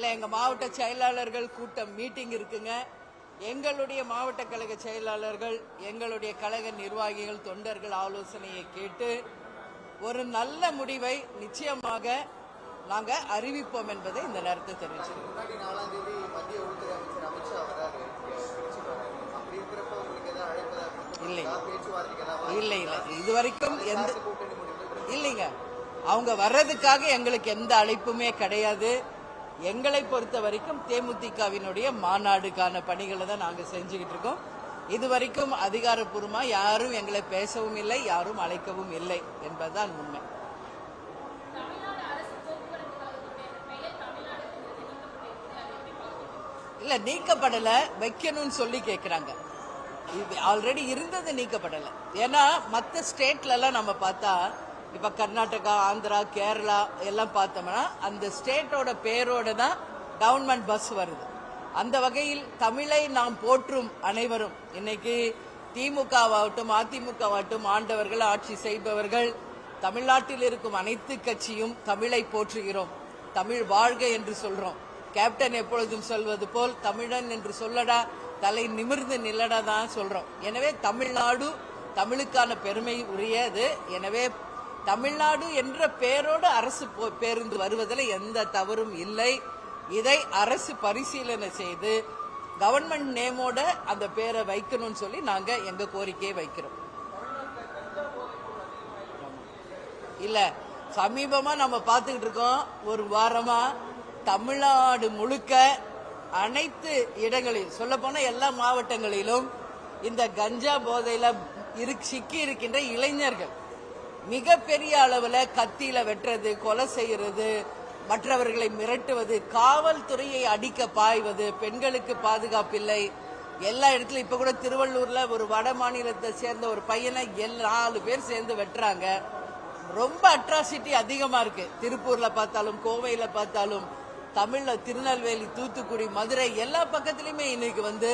இல்லை, எங்க மாவட்ட செயலாளர்கள் கூட்டம் மீட்டிங் இருக்குங்க. எங்களுடைய மாவட்ட கழக செயலாளர்கள், எங்களுடைய கழக நிர்வாகிகள், தொண்டர்கள் ஆலோசனையை கேட்டு ஒரு நல்ல முடிவை நிச்சயமாக நாங்க அறிவிப்போம் என்பதை இந்த நேரத்தை தெரிவிச்சிருக்கோம். இல்லை இல்லை இல்லை, இதுவரைக்கும் எந்த இல்லைங்க, அவங்க வர்றதுக்காக எங்களுக்கு எந்த அழைப்புமே கிடையாது. எங்களை பொறுத்த வரைக்கும் தேமுதிகவினுடைய மாநாடுக்கான பணிகளை தான் நாங்கள் செஞ்சுக்கிட்டு இருக்கோம். இதுவரைக்கும் அதிகாரப்பூர்வமா யாரும் எங்களை பேசவும் இல்லை, யாரும் அழைக்கவும் இல்லை என்பதுதான் உண்மை. இல்ல, நீக்கப்படல, வைக்கணும்னு சொல்லி கேட்கிறாங்க. ஆல்ரெடி இருந்தது நீக்கப்படல. ஏன்னா மற்ற ஸ்டேட்ல எல்லாம் நம்ம பார்த்தா, இப்ப கர்நாடகா, ஆந்திரா, கேரளா எல்லாம் பார்த்தோம்னா அந்த ஸ்டேட்டோட பேரோட தான் கவர்மெண்ட் பஸ் வருது. அந்த வகையில் தமிழை நாம் போற்றும் அனைவரும், இன்னைக்கு திமுகவாகட்டும் அதிமுகவாகட்டும், ஆண்டவர்கள், ஆட்சி செய்பவர்கள், தமிழ்நாட்டில் இருக்கும் அனைத்து கட்சியும் தமிழை போற்றுகிறோம். தமிழ் வாழ்க என்று சொல்றோம். கேப்டன் எப்பொழுதும் சொல்வது போல் தமிழன் என்று சொல்லடா, தலை நிமிர்ந்து நில்லடா தான் சொல்றோம். எனவே தமிழ்நாடு தமிழுக்கான பெருமை உரியது. எனவே தமிழ்நாடு என்ற பெயரோடு அரசு பேருந்து வருவதில் எந்த தவறும் இல்லை. இதை அரசு பரிசீலனை செய்து கவர்மெண்ட் நேமோட அந்த பேரை வைக்கணும்னு சொல்லி நாங்க எங்க கோரிக்கையை வைக்கிறோம். இல்ல, சமீபமா நம்ம பார்த்துக்கிட்டு இருக்கோம், ஒரு வாரமா தமிழ்நாடு முழுக்க அனைத்து இடங்களிலும், சொல்ல போனா எல்லா மாவட்டங்களிலும் இந்த கஞ்சா போதையில சிக்கி இருக்கின்ற இளைஞர்கள் மிகப்பெரிய அளவுல கத்தியில வெட்டுறது, கொலை செய்யறது, மற்றவர்களை மிரட்டுவது, காவல்துறையை அடிக்க பாய்வது, பெண்களுக்கு பாதுகாப்பில்லை, எல்லா இடத்துலயும். இப்ப கூட திருவள்ளூர்ல ஒரு வட மாநிலத்தை சேர்ந்த ஒரு பையனை 4 பேர் சேர்ந்து வெட்டுறாங்க. ரொம்ப அட்ராசிட்டி அதிகமா இருக்கு. திருப்பூர்ல பார்த்தாலும், கோவையில பார்த்தாலும், தமிழ்ல திருநெல்வேலி, தூத்துக்குடி, மதுரை எல்லா பக்கத்திலுமே இன்னைக்கு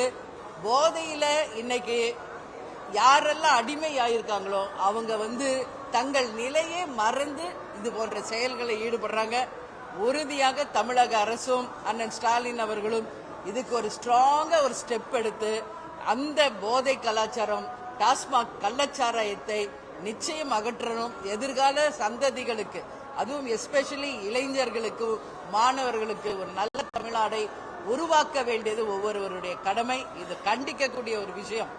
போதையில இன்னைக்கு யாரெல்லாம் அடிமை ஆயிருக்காங்களோ அவங்க தங்கள் நிலையே மறந்து இது போன்ற செயல்களை ஈடுபடுறாங்க. உறுதியாக தமிழக அரசும் அண்ணன் ஸ்டாலின் அவர்களும் இதுக்கு ஒரு ஸ்ட்ராங்கா ஒரு ஸ்டெப் எடுத்து அந்த போதை கலாச்சாரம், டாஸ்மாக் கள்ளச்சாராயத்தை நிச்சயம் அகற்றணும். எதிர்கால சந்ததிகளுக்கு, அதுவும் எஸ்பெஷலி இளைஞர்களுக்கு, மாணவர்களுக்கு ஒரு நல்ல தமிழ்நாடை உருவாக்க வேண்டியது ஒவ்வொருவருடைய கடமை. இது கண்டிக்கக்கூடிய ஒரு விஷயம்.